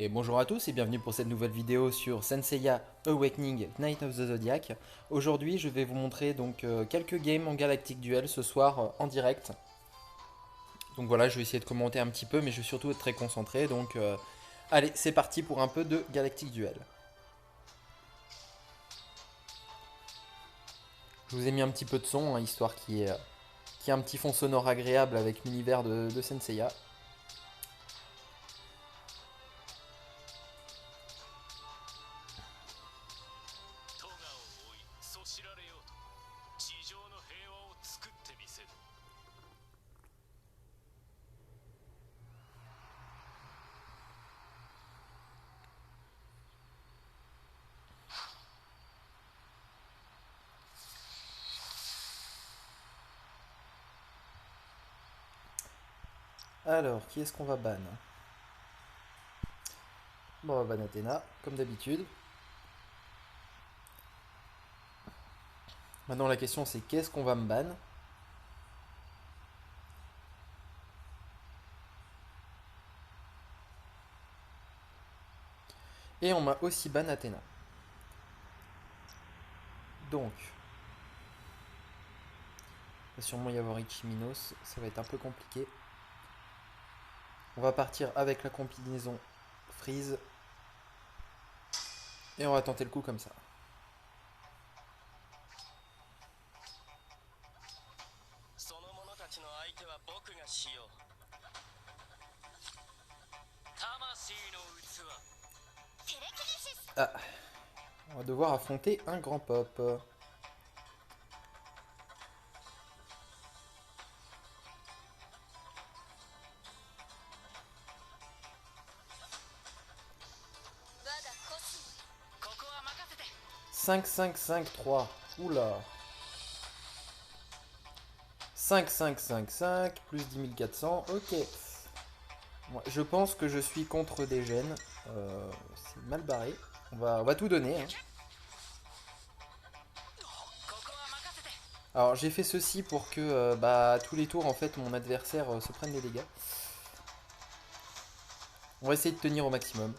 Et bonjour à tous et bienvenue pour cette nouvelle vidéo sur Senseiya Awakening Knight of the Zodiac. Aujourd'hui je vais vous montrer donc quelques games en Galactic Duel ce soir en direct. Donc voilà, je vais essayer de commenter un petit peu mais je vais surtout être très concentré. Donc allez, c'est parti pour un peu de Galactic Duel. Je vous ai mis un petit peu de son, hein, histoire qu'il y ait un petit fond sonore agréable avec l'univers de Senseiya. Alors, qui est-ce qu'on va ban? Bon, on va ban Athéna, comme d'habitude. Maintenant la question c'est qu'est-ce qu'on va me ban? Et on m'a aussi ban Athéna. Donc, il va sûrement y avoir Ichiminos, ça va être un peu compliqué. On va partir avec la combinaison Freeze. Et on va tenter le coup comme ça. Ah, on va devoir affronter un grand pop. Cinq, 5, 5, 3. Oula. 5, 5, 5, 5, plus 10 400. Ok. Moi, je pense que je suis contre des gènes. C'est mal barré. On va tout donner, hein. Alors j'ai fait ceci pour que tous les tours en fait mon adversaire se prenne des dégâts. On va essayer de tenir au maximum.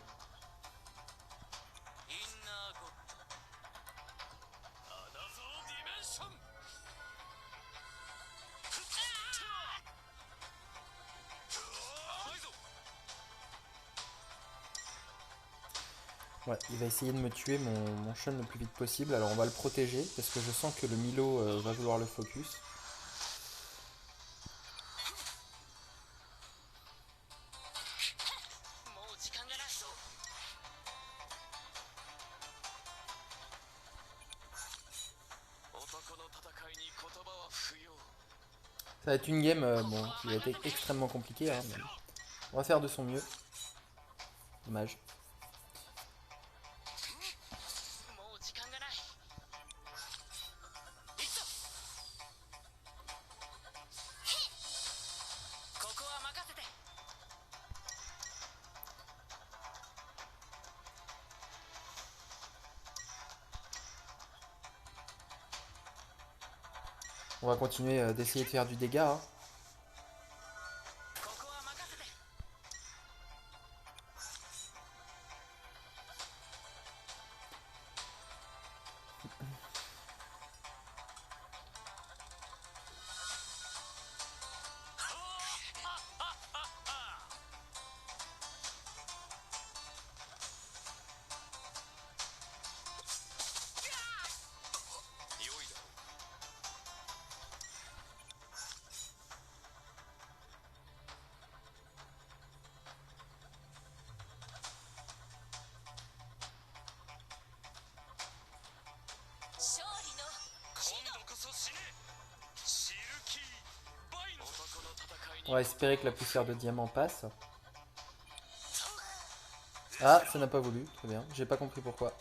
Ouais, il va essayer de me tuer mon Shun le plus vite possible. Alors on va le protéger parce que je sens que le Milo va vouloir le focus. Ça va être une game bon, qui va être extrêmement compliquée, hein, mais on va faire de son mieux. Dommage. On va continuer d'essayer de faire du dégât, hein. On va espérer que la poussière de diamant passe. Ah, ça n'a pas voulu, très bien. J'ai pas compris pourquoi.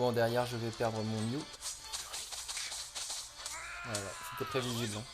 Bon, derrière, je vais perdre mon Mew. Voilà, c'était prévisible, hein.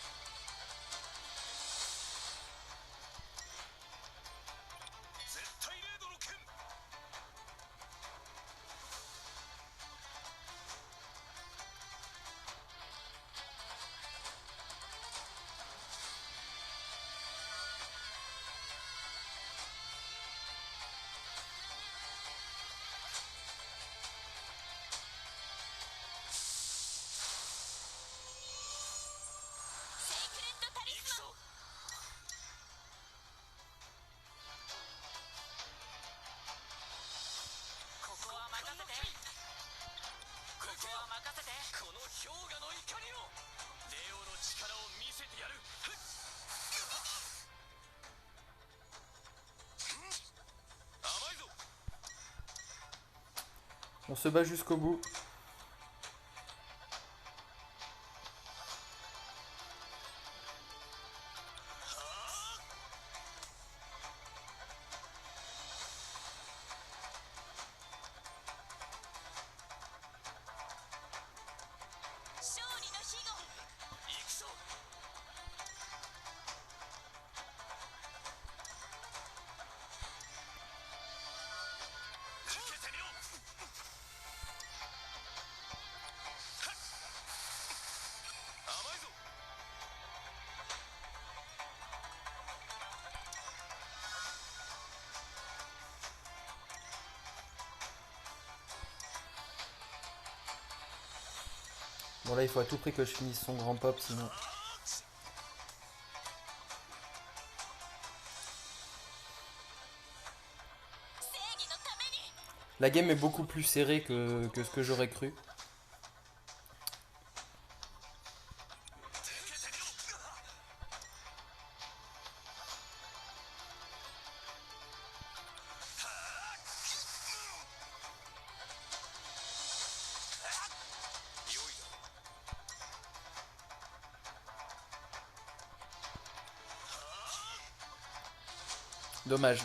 On se bat jusqu'au bout. Bon là il faut à tout prix que je finisse son grand pop sinon. La game est beaucoup plus serrée que ce que j'aurais cru. Dommage.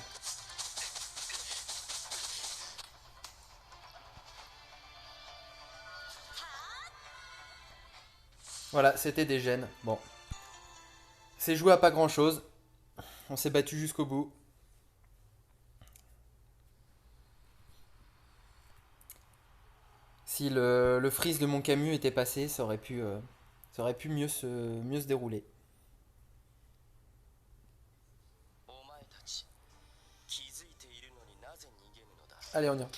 Voilà, c'était des gènes. Bon. C'est joué à pas grand chose. On s'est battu jusqu'au bout. Si le freeze de mon Camus était passé, ça aurait pu mieux se dérouler. Allez, on y va.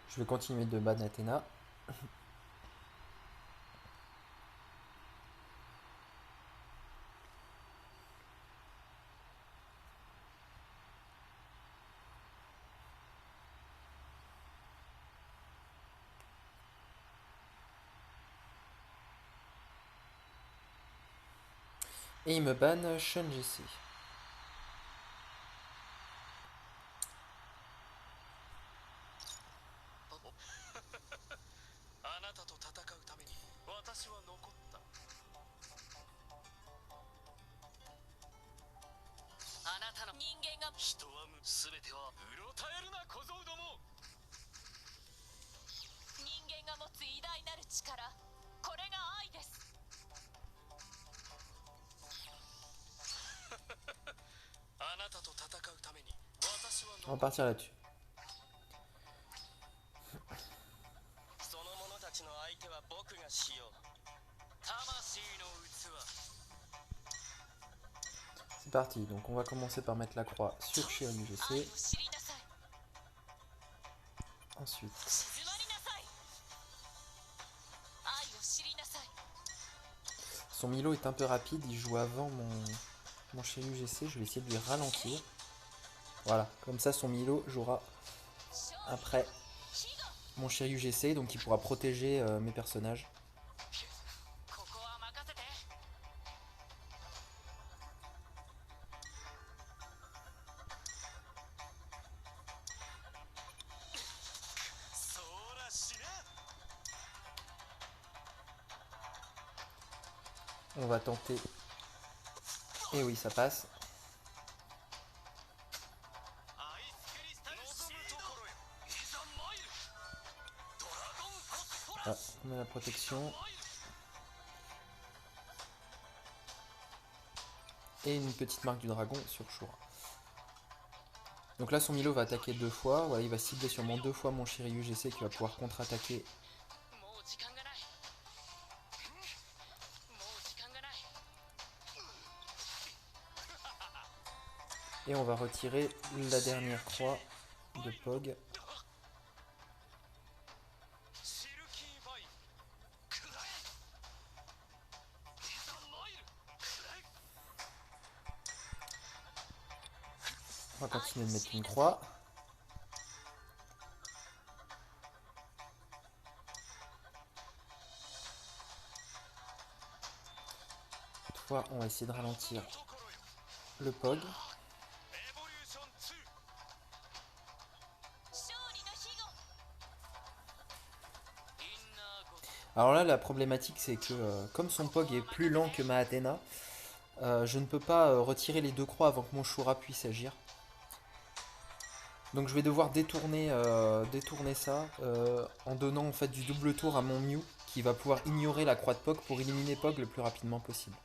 Je vais continuer de ban Athéna. Et il me banne Shun GC. On va partir là-dessus. C'est parti, donc on va commencer par mettre la croix sur Shiryu GC. Ensuite, son Milo est un peu rapide, il joue avant mon Shiryu GC, je vais essayer de lui ralentir. Voilà, comme ça son Milo jouera après mon Shiryu GC, donc il pourra protéger mes personnages. On va tenter. Et oui, ça passe. Ah, on a la protection. Et une petite marque du dragon sur Shura. Donc là son Milo va attaquer 2 fois. Voilà, il va cibler sûrement 2 fois mon Shiryu GC qui va pouvoir contre-attaquer. Et on va retirer la dernière croix de Pog. On va continuer de mettre une croix. Cette fois, on va essayer de ralentir le Pog. Alors là, la problématique, c'est que comme son Pog est plus lent que ma Athéna, je ne peux pas retirer les 2 croix avant que mon Shura puisse agir. Donc je vais devoir détourner ça en donnant en fait du double tour à mon Mew qui va pouvoir ignorer la croix de Pog pour éliminer Pog le plus rapidement possible.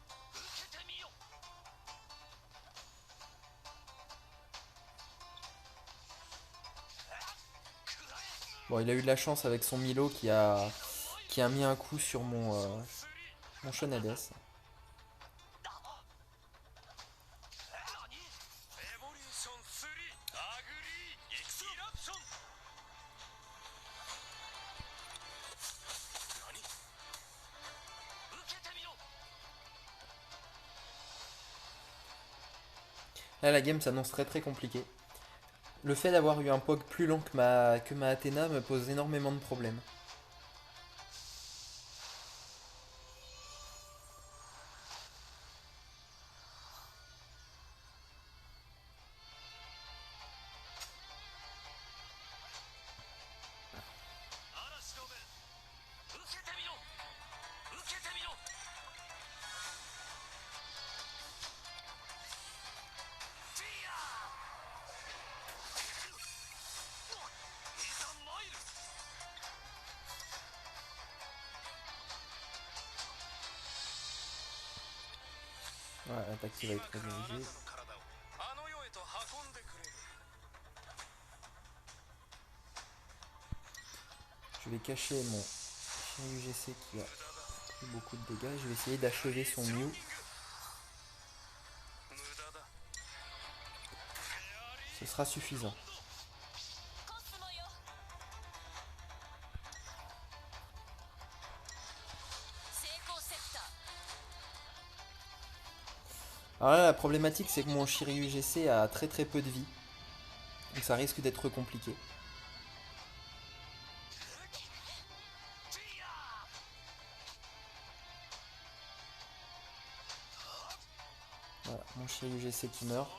Bon, il a eu de la chance avec son Milo qui a mis un coup sur mon Shonades. Là, la game s'annonce très compliquée. Le fait d'avoir eu un Pog plus lent que ma Athéna me pose énormément de problèmes. Voilà, l'attaque qui va être redirigée. Je vais cacher mon Shiryu GC qui a pris beaucoup de dégâts. Je vais essayer d'achever son Mew. Ce sera suffisant. Alors là, la problématique, c'est que mon Shiryu GC a très peu de vie. Donc ça risque d'être compliqué. Voilà, mon Shiryu GC qui meurt.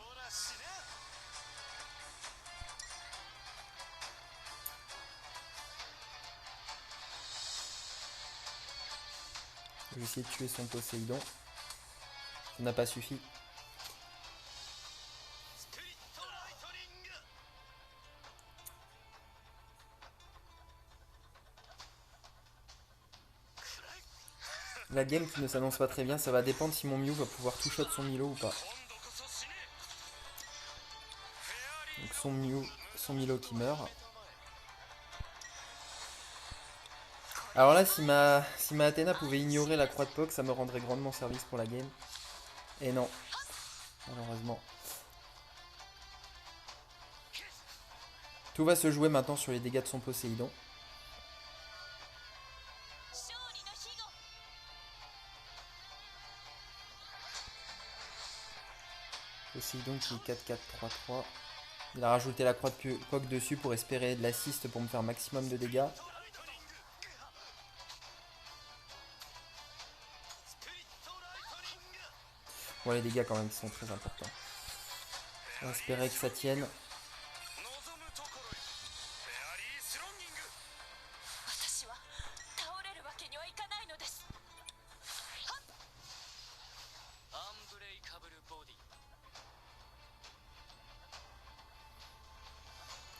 Je vais essayer de tuer son Poséidon. Ça n'a pas suffi. La game qui ne s'annonce pas très bien, ça va dépendre si mon Mew va pouvoir two-shot son Milo ou pas. Donc son Milo qui meurt. Alors là, si ma Athéna pouvait ignorer la croix de Poc, ça me rendrait grandement service pour la game. Et non, malheureusement. Tout va se jouer maintenant sur les dégâts de son Poséidon. Poséidon qui est 4-4-3-3. Il a rajouté la croix de Poc dessus pour espérer de l'assist pour me faire un maximum de dégâts. Bon, les dégâts quand même sont très importants. On va espérer que ça tienne.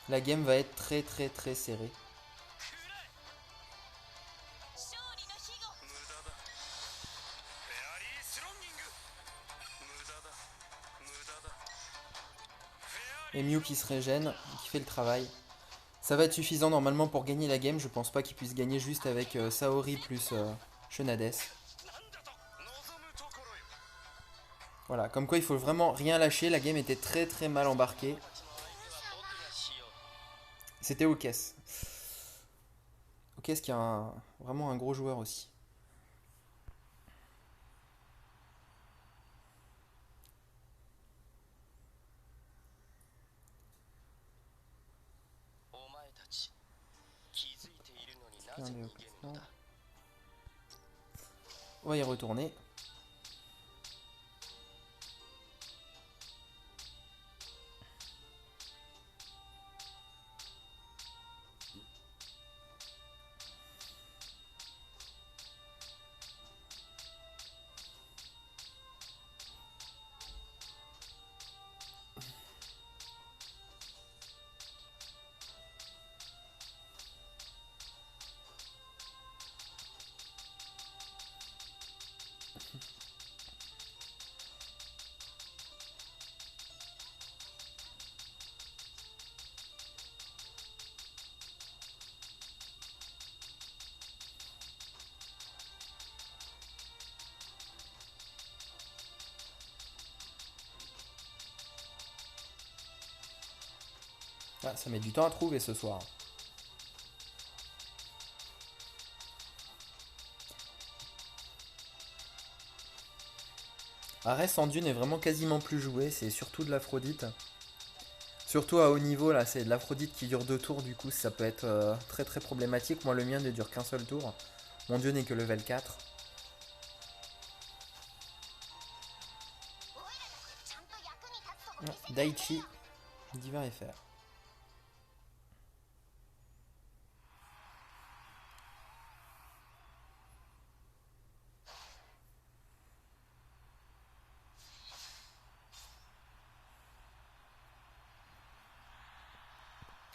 La game va être très serrée. Et Mew qui se régène, qui fait le travail. Ça va être suffisant normalement pour gagner la game. Je pense pas qu'il puisse gagner juste avec Saori plus Shenades. Voilà, comme quoi il faut vraiment rien lâcher. La game était très mal embarquée. C'était Okes. Okes qui est vraiment un gros joueur aussi. On va y retourner. Ah, ça met du temps à trouver ce soir. Arès en dune est vraiment quasiment plus joué, c'est surtout de l'Aphrodite. Surtout à haut niveau, là, c'est de l'Aphrodite qui dure 2 tours, du coup ça peut être très problématique. Moi le mien ne dure qu'un seul tour. Mon dieu n'est que level 4. Daichi, Divin FR.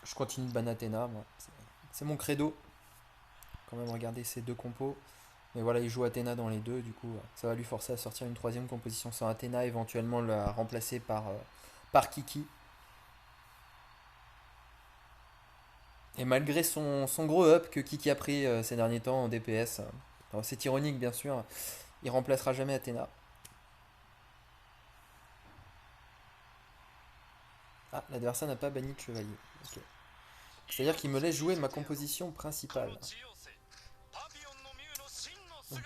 Je continue de ban Athéna, moi. C'est mon credo. Quand même regarder ces deux compos. Mais voilà, il joue Athéna dans les deux, du coup, ça va lui forcer à sortir une troisième composition sans Athéna, éventuellement la remplacer par Kiki. Et malgré son gros up que Kiki a pris ces derniers temps en DPS, c'est ironique bien sûr, il remplacera jamais Athéna. Ah, l'adversaire n'a pas banni de chevalier. Okay. C'est-à-dire qu'il me laisse jouer ma composition principale. Donc,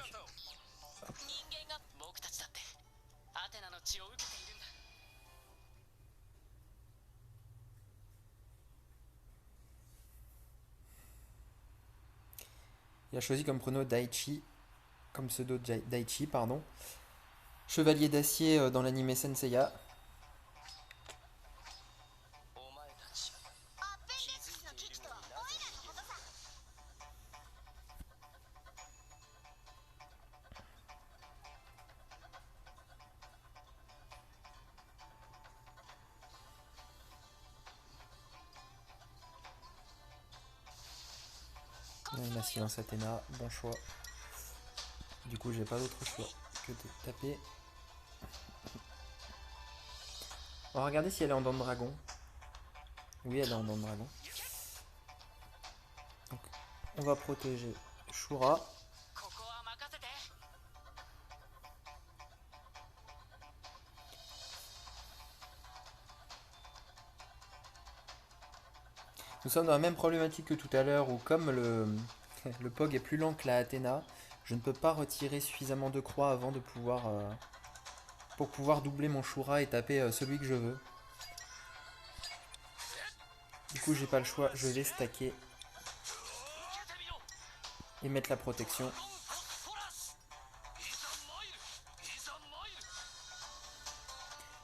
il a choisi comme prono Daichi, comme pseudo Daichi, pardon. Chevalier d'acier dans l'anime Senseiya. Il a silence Athéna, bon choix. Du coup, j'ai pas d'autre choix que de taper. On va regarder si elle est en dents de dragon. Oui, elle est en dents de dragon. Donc, on va protéger Shura. Nous sommes dans la même problématique que tout à l'heure où comme le POG est plus lent que la Athéna, je ne peux pas retirer suffisamment de croix avant de pouvoir pour pouvoir doubler mon Shura et taper celui que je veux. Du coup j'ai pas le choix, je vais stacker et mettre la protection.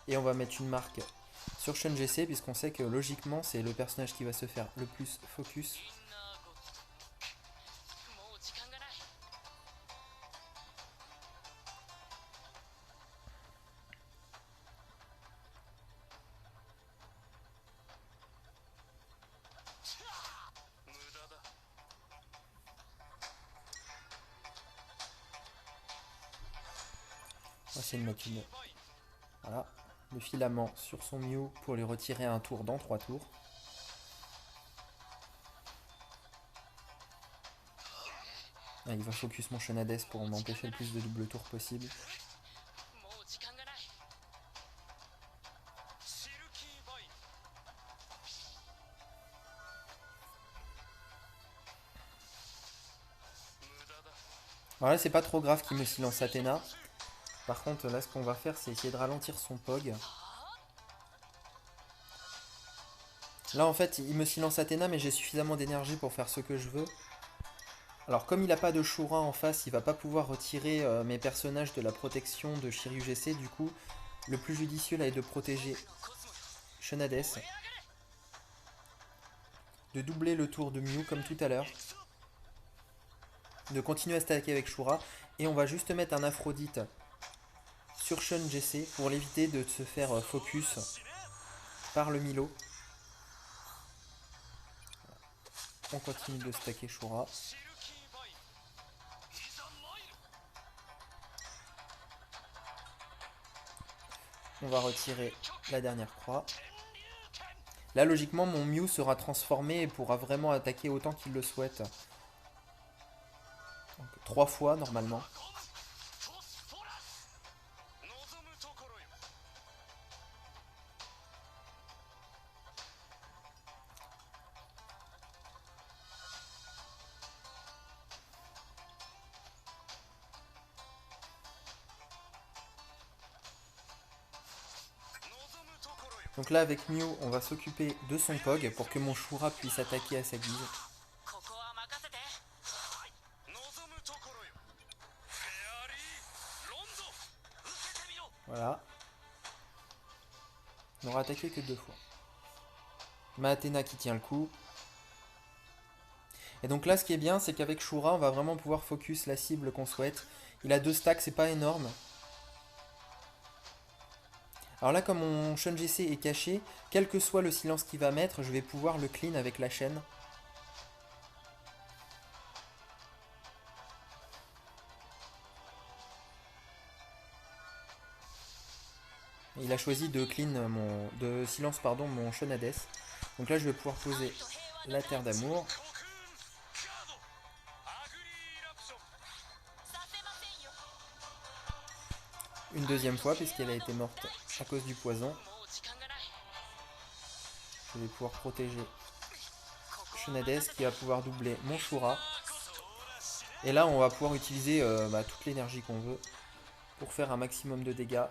Et on va mettre une marque sur Shun GC puisqu'on sait que logiquement c'est le personnage qui va se faire le plus focus. On va essayer de mettre une... Voilà. Le filament sur son Mew pour les retirer un tour dans 3 tours. Ah, il va focus mon Shunades pour m'empêcher le plus de double tour possible. Alors là c'est pas trop grave qu'il me silence Athéna. Par contre là ce qu'on va faire c'est essayer de ralentir son POG. Là en fait il me silence Athéna mais j'ai suffisamment d'énergie pour faire ce que je veux. Alors comme il n'a pas de Shura en face, il va pas pouvoir retirer mes personnages de la protection de Shiryu GC. Du coup le plus judicieux là est de protéger Shunades. De doubler le tour de Mew comme tout à l'heure. De continuer à stacker avec Shura. Et on va juste mettre un Aphrodite sur Shun GC pour l'éviter de se faire focus par le Milo. On continue de stacker Shura. On va retirer la dernière croix. Là logiquement mon Mew sera transformé et pourra vraiment attaquer autant qu'il le souhaite. Donc, 3 fois normalement. Donc là avec Mew on va s'occuper de son POG pour que mon Shura puisse attaquer à sa guise. Voilà. On n'aura attaqué que 2 fois. Ma Athéna qui tient le coup. Et donc là ce qui est bien c'est qu'avec Shura on va vraiment pouvoir focus la cible qu'on souhaite. Il a 2 stacks, c'est pas énorme. Alors là comme mon Shun GC est caché, quel que soit le silence qu'il va mettre, je vais pouvoir le clean avec la chaîne. Il a choisi de clean de silence mon Shunades. Donc là je vais pouvoir poser la terre d'amour. Une deuxième fois puisqu'elle a été morte à cause du poison. Je vais pouvoir protéger Shunades qui va pouvoir doubler mon Shura. Et là on va pouvoir utiliser toute l'énergie qu'on veut pour faire un maximum de dégâts.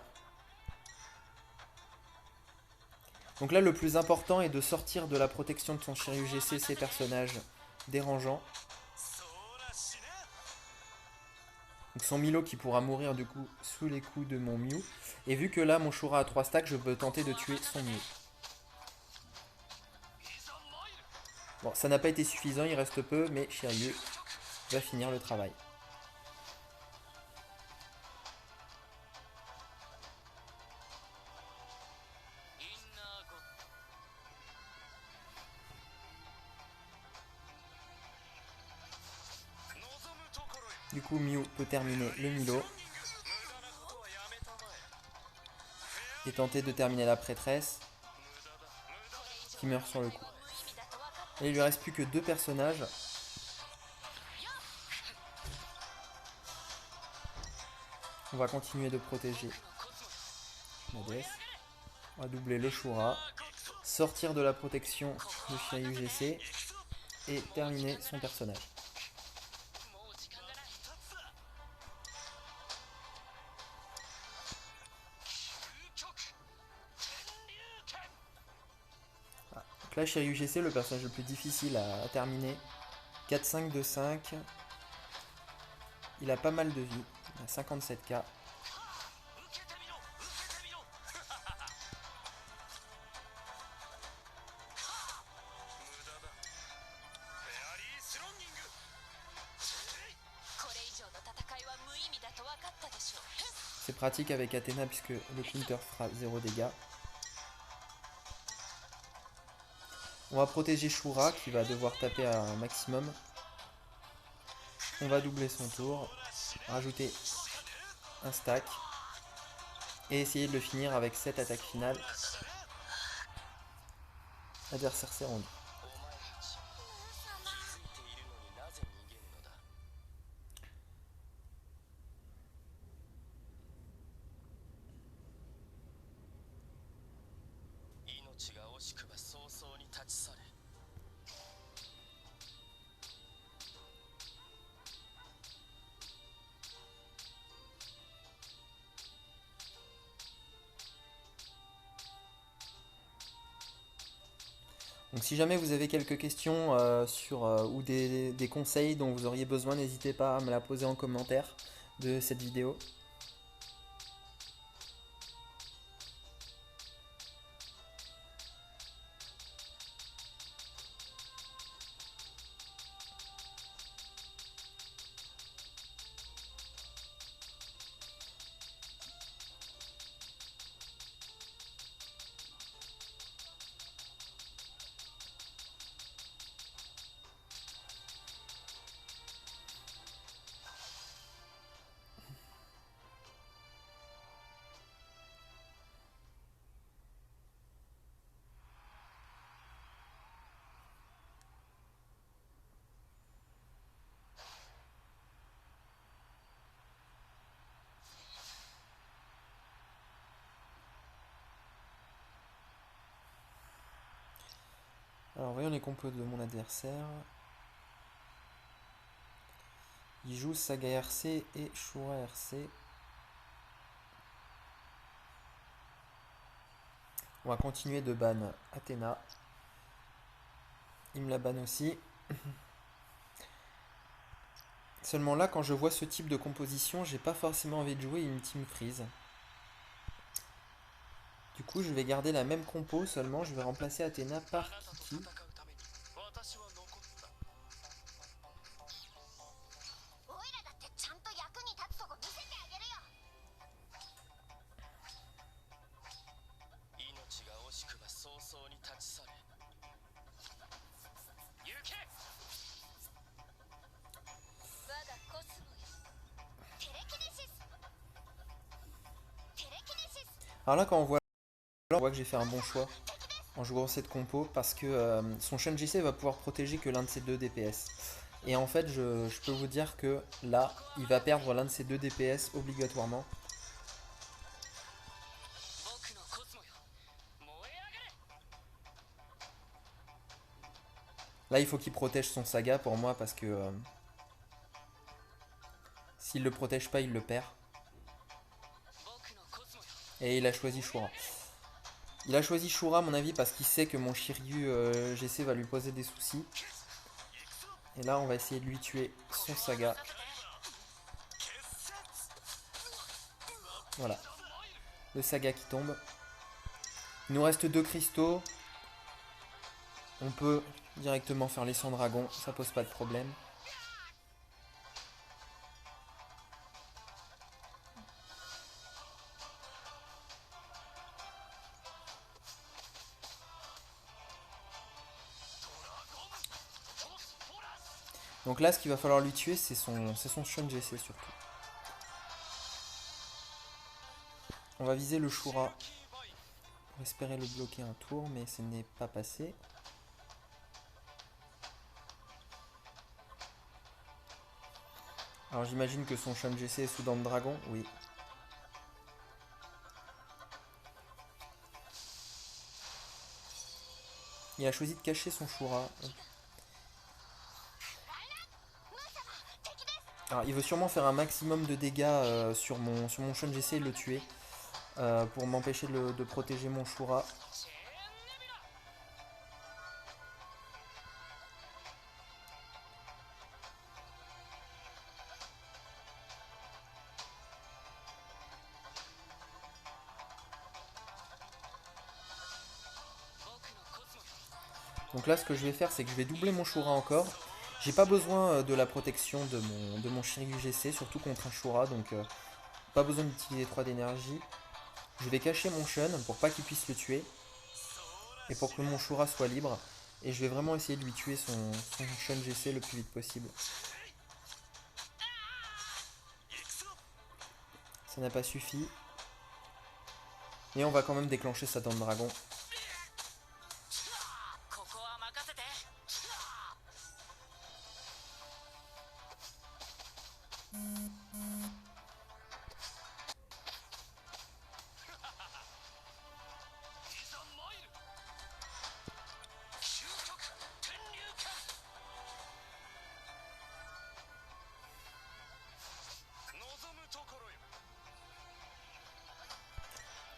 Donc là le plus important est de sortir de la protection de son Shiryu GC ces personnages dérangeants. Donc son Milo qui pourra mourir du coup sous les coups de mon Mew. Et vu que là mon Shura a 3 stacks, je peux tenter de tuer son Mew. Bon, ça n'a pas été suffisant, il reste peu, mais Shiryu va finir le travail. Du coup, Mew peut terminer le Milo. Et tenter de terminer la prêtresse. qui meurt sur le coup. Et il lui reste plus que 2 personnages. On va continuer de protéger la déesse. On va doubler le Shura. Sortir de la protection de Shiryu GC. Et terminer son personnage. Donc là, Shiryu GC, le personnage le plus difficile à terminer. 4-5-2-5. Il a pas mal de vie. Il a 57k. C'est pratique avec Athéna puisque le counter fera 0 dégâts. On va protéger Shura qui va devoir taper à un maximum. On va doubler son tour, rajouter un stack et essayer de le finir avec 7 attaques finales. Adversaire s'est rendu. Donc si jamais vous avez quelques questions ou des conseils dont vous auriez besoin, n'hésitez pas à me la poser en commentaire de cette vidéo. Alors voyons les compos de mon adversaire. Il joue Saga RC et Shura RC. On va continuer de ban Athéna. Il me la banne aussi. Seulement là, quand je vois ce type de composition, j'ai pas forcément envie de jouer une Team Freeze. Du coup, je vais garder la même compo, seulement je vais remplacer Athéna par Kiki. Alors là, quand on voit que j'ai fait un bon choix en jouant cette compo, parce que son Shun GC va pouvoir protéger que l'un de ses 2 DPS. Et en fait, je peux vous dire que là, il va perdre l'un de ses 2 DPS obligatoirement. Là, il faut qu'il protège son Saga pour moi, parce que s'il le protège pas, il le perd. Et il a choisi Shura. Il a choisi Shura à mon avis parce qu'il sait que mon Shiryu GC va lui poser des soucis. Et là on va essayer de lui tuer son Saga. Voilà. Le Saga qui tombe. Il nous reste 2 cristaux. On peut directement faire les 100 dragons, ça pose pas de problème. Donc là, ce qu'il va falloir lui tuer, c'est son Shun GC surtout. On va viser le Shura On espérait le bloquer un tour, mais ce n'est pas passé. Alors j'imagine que son Shun GC est sous dent de dragon, oui. Il a choisi de cacher son Shura. Alors il veut sûrement faire un maximum de dégâts sur mon Shun GC et le tuer. Pour m'empêcher de protéger mon Shura. Donc là ce que je vais faire c'est que je vais doubler mon Shura encore. J'ai pas besoin de la protection de mon Shiryu GC, surtout contre un Shura, donc pas besoin d'utiliser 3 d'énergie. Je vais cacher mon Shun pour pas qu'il puisse le tuer. Et pour que mon Shura soit libre. Et je vais vraiment essayer de lui tuer son Shun GC le plus vite possible. Ça n'a pas suffi. Mais on va quand même déclencher sa dent de dragon.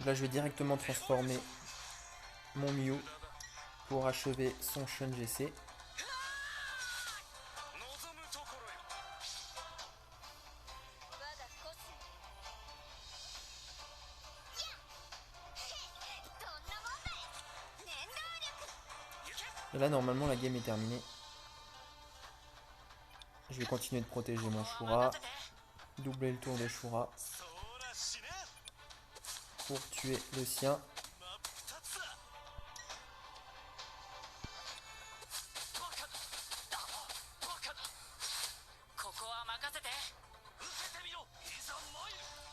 Là je vais directement transformer mon Mew pour achever son Shun GC. Et là normalement la game est terminée. Je vais continuer de protéger mon Shura. Doubler le tour de Shura. Pour tuer le sien.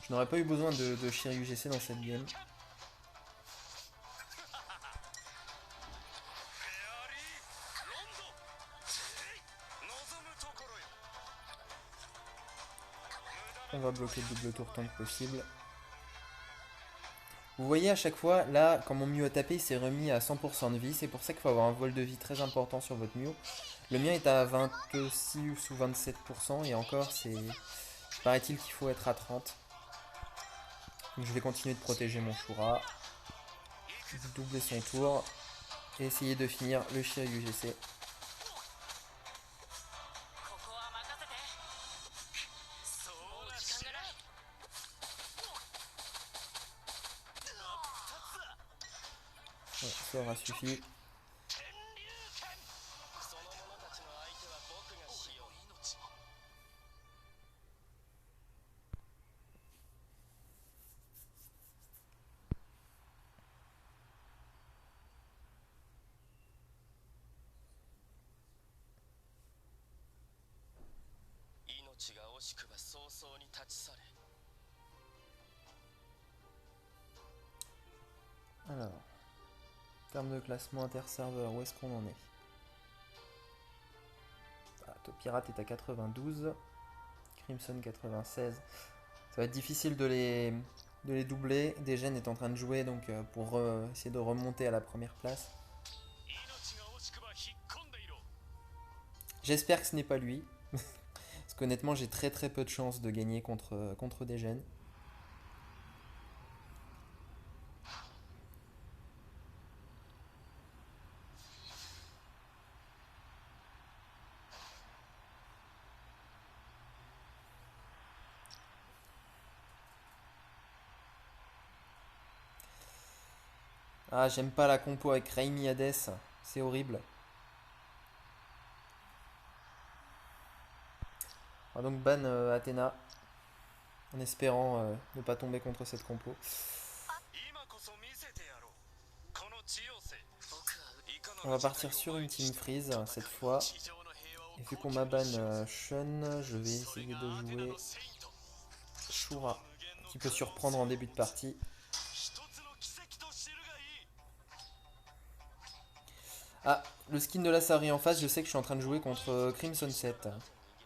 Je n'aurais pas eu besoin de Shiryu GC dans cette game. On va bloquer le double tour tant que possible. Vous voyez à chaque fois, là, quand mon Mew a tapé, il s'est remis à 100% de vie. C'est pour ça qu'il faut avoir un vol de vie très important sur votre Mew. Le mien est à 26 ou 27%. Et encore, paraît-il qu'il faut être à 30. Donc je vais continuer de protéger mon Shura. Doubler son tour. Et essayer de finir le Shiryu GC. Ouais, ça aura suffi. Alors, en termes de classement interserveur, où est-ce qu'on en est? Ah, Top Pirate est à 92, Crimson 96. Ça va être difficile de les doubler. Degen est en train de jouer donc pour essayer de remonter à la première place. J'espère que ce n'est pas lui. Parce qu'honnêtement j'ai très peu de chances de gagner contre Degen. Ah, j'aime pas la compo avec Raimi Hades, c'est horrible. On va donc ban Athéna, en espérant ne pas tomber contre cette compo. On va partir sur une Team Freeze cette fois. Et vu qu'on m'a ban Shun, je vais essayer de jouer Shura, qui peut surprendre en début de partie. Ah, le skin de la Sari en face, je sais que je suis en train de jouer contre Crimson 7.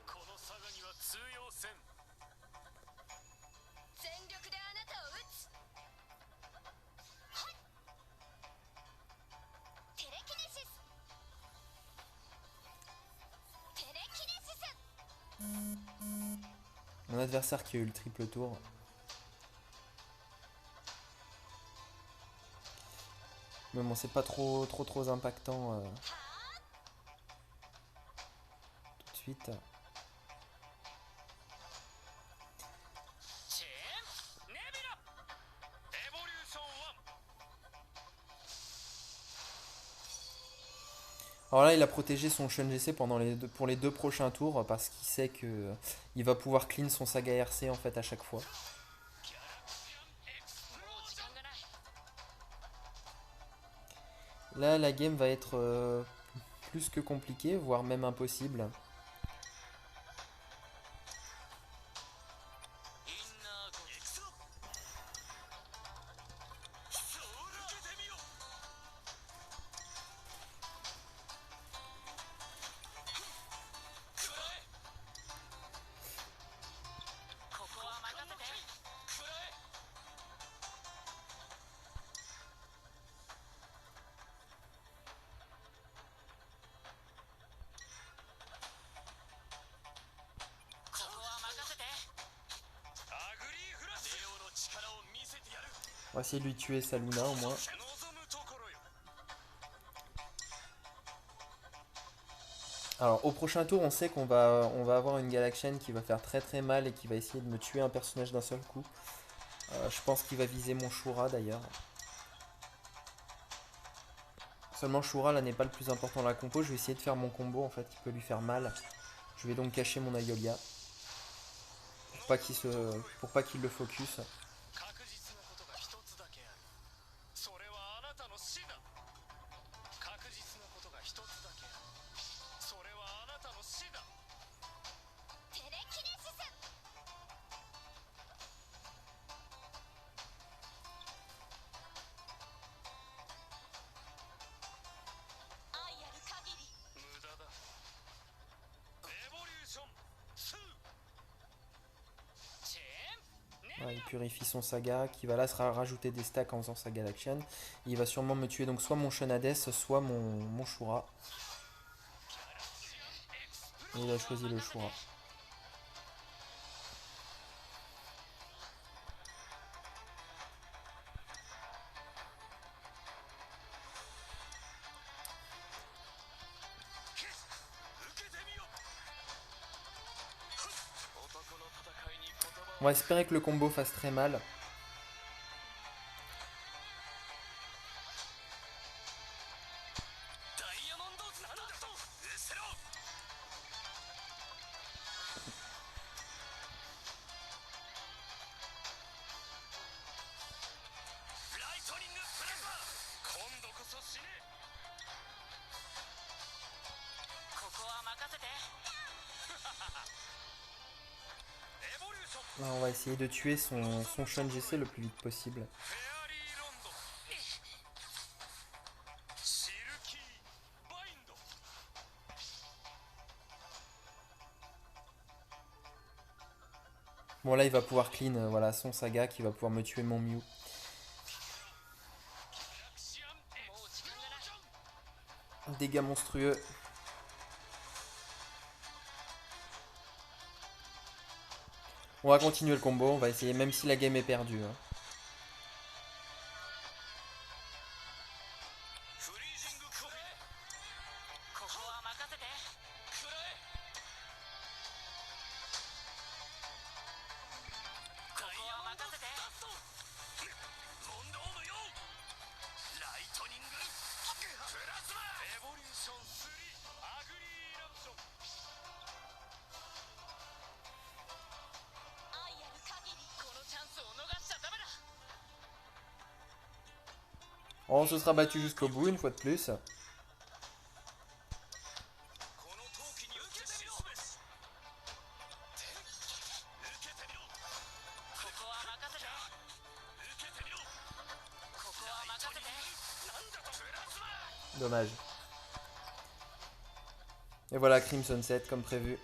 このサガには通用せん。全力であなたを撃つ。テレキネシス。テレキネシス。 Mon adversaire qui a eu le triple tour. Mais bon, c'est pas trop impactant tout de suite. チェーンネビラエボリューション1。 Alors là, il a protégé son Shun GC pour les deux prochains tours parce qu'il sait que il va pouvoir clean son saga RC en fait à chaque fois. ギャラクシアンエクスプロージョン。 Là, la game va être plus que compliquée, voire même impossible. インナーゴリ。行くぞ。そうだ。受けてみよう。食らえ。ここは任せて。食らえ。ここは任せて。アグリーフラッシュ。レオの力を見せてやる。 On va essayer de lui tuer sa Luna au moins. 望むところよ。 Alors au prochain tour, on sait on va avoir une Galaxian qui va faire très mal et qui va essayer de me tuer un personnage d'un seul coup. Je pense qu'il va viser mon Shura d'ailleurs. Seulement Shura là n'est pas le plus important dans la compo, je vais essayer de faire mon combo en fait qui peut lui faire mal. Je vais donc cacher mon Aiolia. Pour pas qu'il le focus. 確実なことが一つだけある。それはあなたの死だ。確実なことが一つだけある。それはあなたの死だ。テレキネシス。愛ある限り。無駄だ。エボリューション2。チェーンネ Voilà, il purifie son saga qui va là se rajouter des stacks en faisant sa Galaxian. Il va sûrement me tuer donc soit mon Shunades, soit mon Shura. Et il a choisi le Shura. On va espérer que le combo fasse très mal. Là, on va essayer de tuer son Shun GC le plus vite possible. Bon là il va pouvoir clean voilà, son saga qui va pouvoir me tuer mon Mew. Dégâts monstrueux. On va continuer le combo, on va essayer même si la game est perdue. Hein. On se sera battu jusqu'au bout une fois de plus. Dommage. Et voilà, Crimson 7 comme prévu.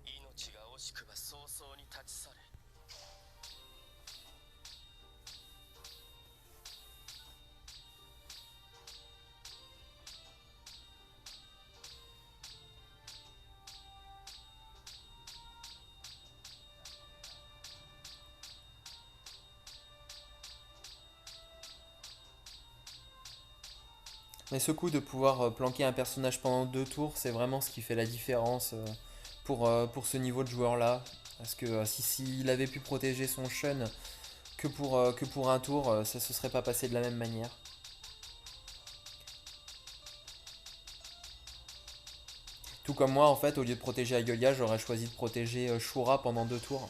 命が惜しくば早々に立ち去れ。Mais ce coup de pouvoir planquer un personnage pendant 2 tours, c'est vraiment ce qui fait la différence pour ce niveau de joueur-là. Parce que s'il avait pu protéger son Shun que pour un tour, ça se serait pas passé de la même manière. Tout comme moi, en fait, au lieu de protéger Ayoya, j'aurais choisi de protéger Shura pendant 2 tours,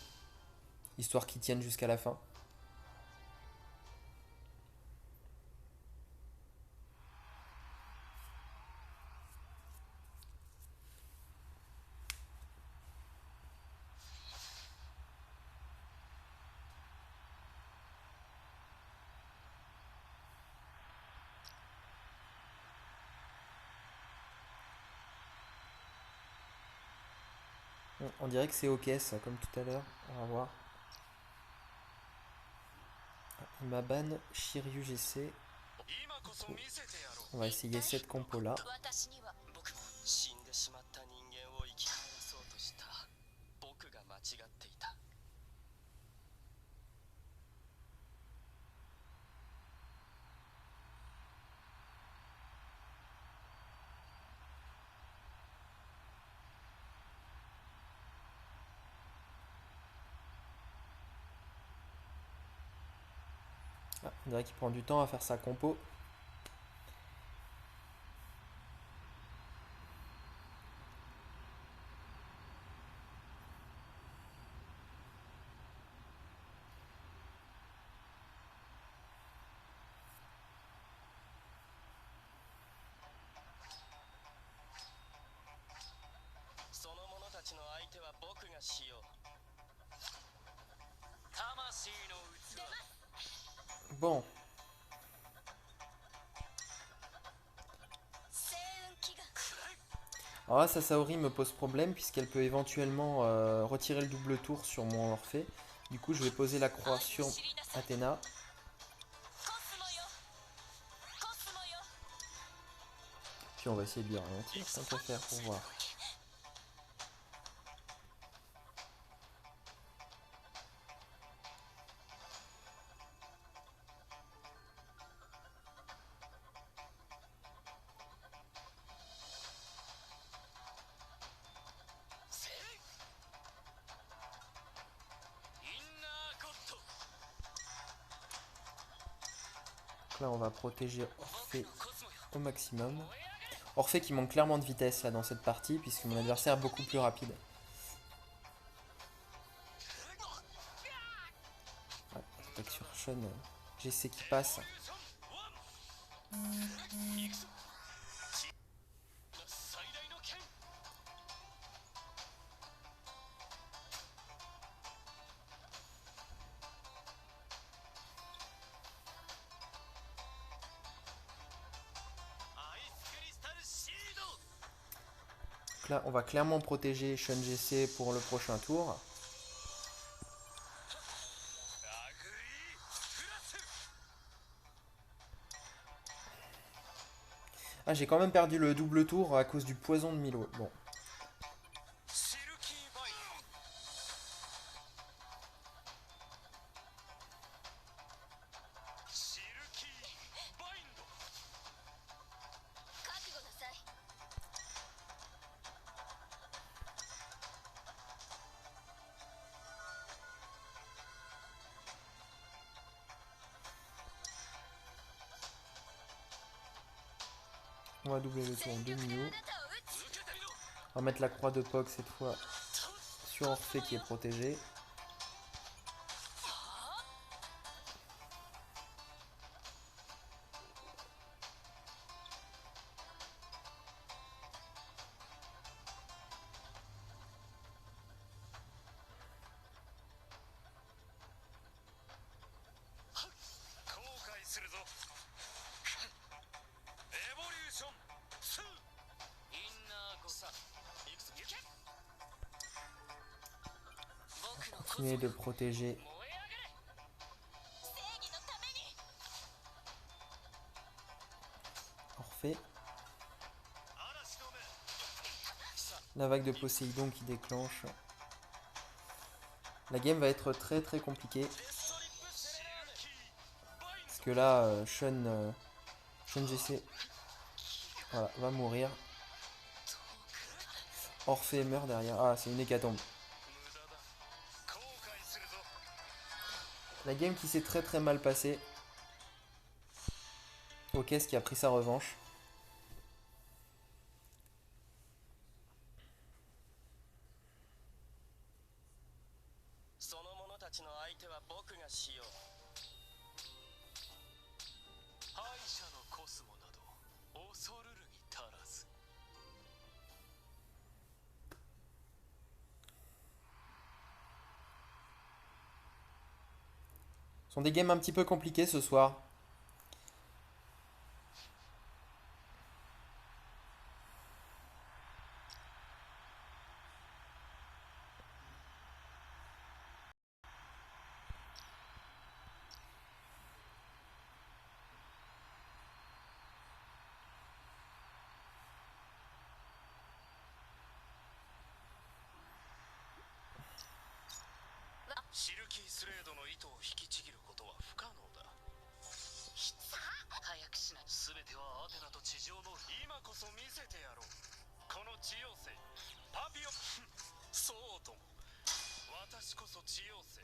histoire qu'il tienne jusqu'à la fin. On dirait que c'est ok ça, comme tout à l'heure. On va voir. Il m'a ban Shiryu GC. 今こそ見せてやろう。 On va essayer cette compo là. 私には僕も死んでしまった人間を生き返らそうとした僕が間違っていた。 Ah, on dirait qu'il prend du temps à faire sa compo. Bon, 星雲祈願 alors là, sa Saori me pose problème puisqu'elle peut éventuellement retirer le double tour sur mon Orphée. Du coup, je vais poser la croix sur Athéna. コスモよコスモよ Puis on va essayer de lui ralentir, tant qu'à faire pour voir. Donc là, on va protéger Orphée au maximum. Orphée qui manque clairement de vitesse là dans cette partie puisque mon adversaire est beaucoup plus rapide. Ouais, attaque sur Shun, GC qui passe. Donc là, on va clairement protéger Shun GC pour le prochain tour. Ah, j'ai quand même perdu le double tour à cause du poison de Milo. Bon. On va doubler le tour de Mew. On va mettre la croix de Pog cette fois sur Orphée qui est protégé. ション2インナー誤差いくぞ行け僕のコスモ Continuez de protéger 燃え上がれ正義のために Orphée. 嵐の目さ La vague de Poséidon qui déclenche. La game va être très très compliquée. デストリップセレアーネシルキーバイン Parce que là, Shun GC voilà, va mourir. Orphée meurt derrière. Ah, c'est une hécatombe. 無駄だ後悔するぞ La game qui s'est très très mal passée. Ok, ce qui a pris sa revanche. その者たちの相手は僕がしよう敗者のコスモなど恐るるに足らず Ce sont des games un petit peu compliquées ce soir. Là. シルキースレードの糸を引きちぎることは不可能ださあ早くしない全てはアテナと地上の今こそ見せてやろうこの地妖精パピオンそうとも私こそ地妖精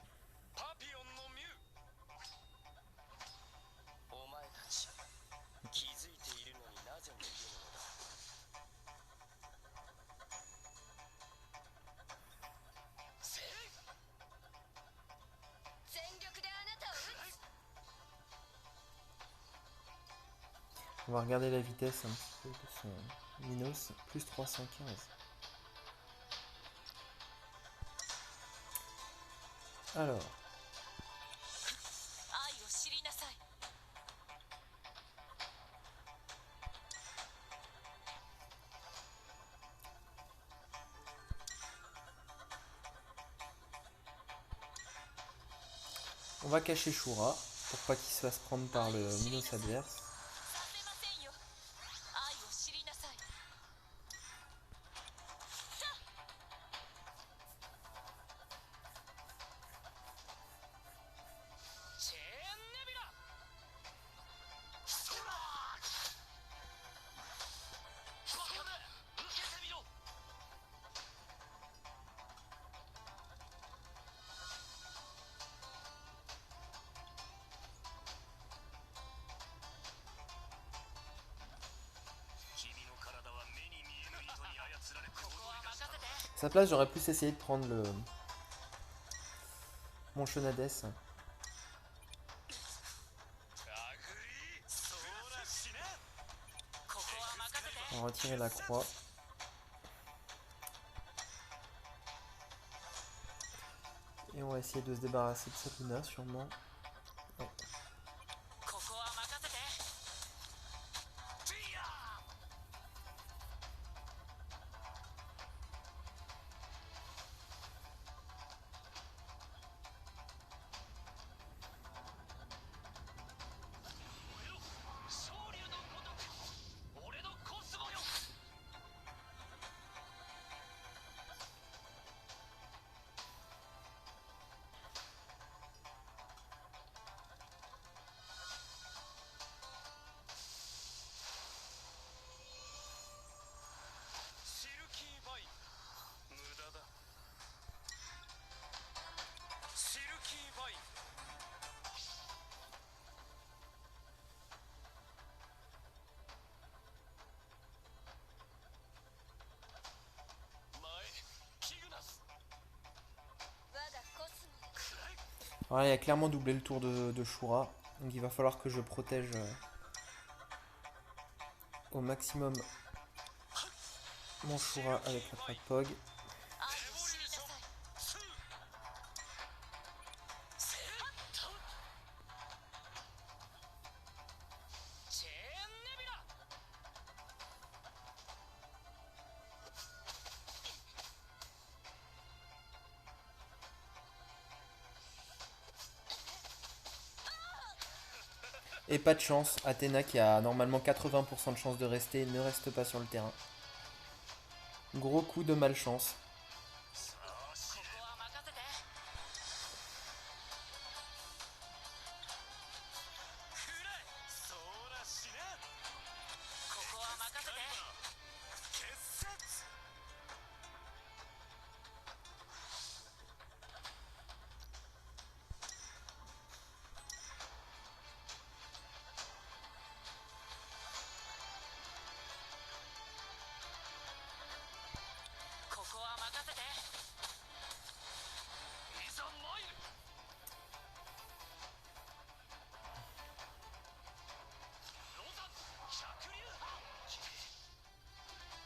パピオンのミュウお前たち気づいているのになぜ逃げるのだせい全力であなたを撃つ On va regarder la vitesse un petit peu de son Minos. Plus 315. Alors, 愛を知りなさい on va cacher Shura pour pas qu'il se fasse prendre par le Minos adverse. させませんよ愛を知りなさい チェーンネビラそらバカめ受けてみろ君の体は目に見えぬ糸に操られて踊ここはり出した任せて À sa place, j'aurais plus essayé de prendre le mon Shonades. アグリそら死ねここは任せて On va retirer la croix. Et on va essayer de se débarrasser de cette Luna sûrement. Ouais. ここは任せて ティア 昇竜のごとく俺のコスモよ シルキーバイン無駄だシルキーバイン 前キグナス 我がコスモよ くらい Voilà, il a clairement doublé le tour de Shura. Donc il va falloir que je protège au maximum mon Shura avec la Prague Pog. 愛を知りなさい 2セットチェーンネビラ Et pas de chance, Athéna qui a normalement 80% de chance de rester ne reste pas sur le terrain. Gros coup de malchance. ここは任せてくらえそうらしなここは任せて決殺ここは任せていざ参るロザ百竜派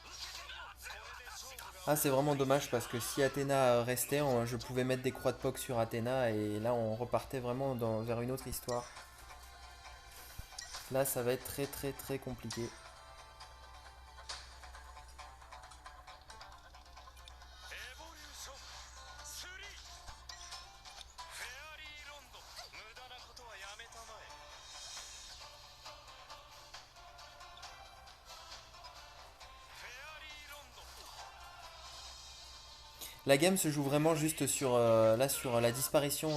受けてみろこれで勝負が Ah, c'est vraiment dommage parce que si Athéna restait, je pouvais mettre des croix de POC sur Athéna et là on repartait vraiment vers une autre histoire. Là ça va être très très très compliqué. エボリューション3フェアリーロンド無駄なことはやめたまえフェアリーロンド La game se joue vraiment juste sur, là, sur la disparition